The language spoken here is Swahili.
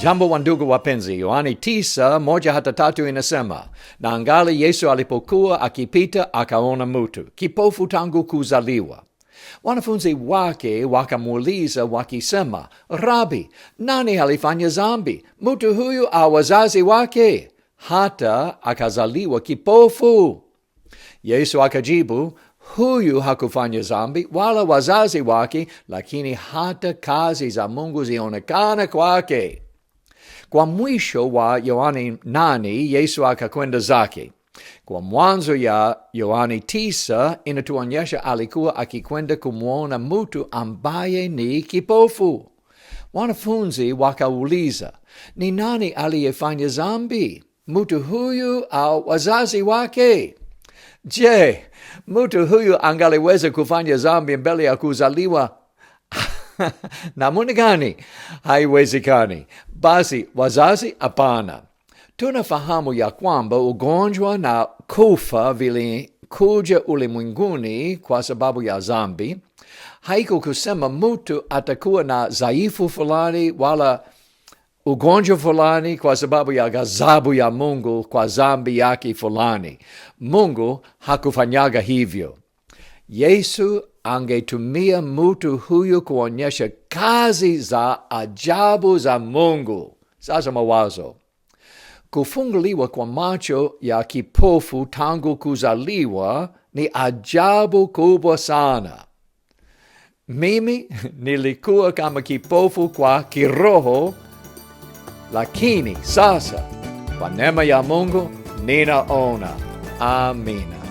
Jambo wa ndugu wapenzi, Yohana 9:1-3 inasema, na angali Yesu alipokuwa akipita akaona mtu kipofu tangu kuzaliwa. Wanafunzi wake wakamuuliza wakisema, Rabi, nani alifanya dhambi, mtu huyu au wazazi wake, hata akazaliwa kipofu? Yesu akajibu, huyu hakufanya dhambi wala wazazi wake, lakini hata kazi za Mungu zionekana kwake. Kwa mwisho wa Yohana 8, Yesu akakwenda zake. Kwa mwanzo ya Yohana 9 inatuonyesha alikuwa akikwenda kumwona mtu ambaye ni kipofu. Wanafunzi wakauliza, ni nani aliyefanya dhambi, mtu huyu au wazazi wake? Je, mtu huyu angaliweza kufanya dhambi mbele ya kuzaliwa? Namna gani? Haiwezekani. Basi wazazi hapana. Tunafahamu ya kwamba ugonjwa na kufa vilikuja ulimwenguni kwa sababu ya dhambi. Haiko kusema mtu atakuwa na dhaifu fulani wala ugonjwa fulani kwa sababu ya ghadhabu ya Mungu kwa dhambi yake fulani. Mungu hakufanyaga hivyo. Yesu angetumia mtu huyu kuonyesha kazi za ajabu za Mungu. Sasa mawazo. Kufunguliwa kwa macho ya kipofu tangu kuzaliwa ni ajabu kubwa sana. Mimi nilikuwa kama kipofu kwa kiroho, lakini sasa kwa neema ya Mungu ninaona. Amina.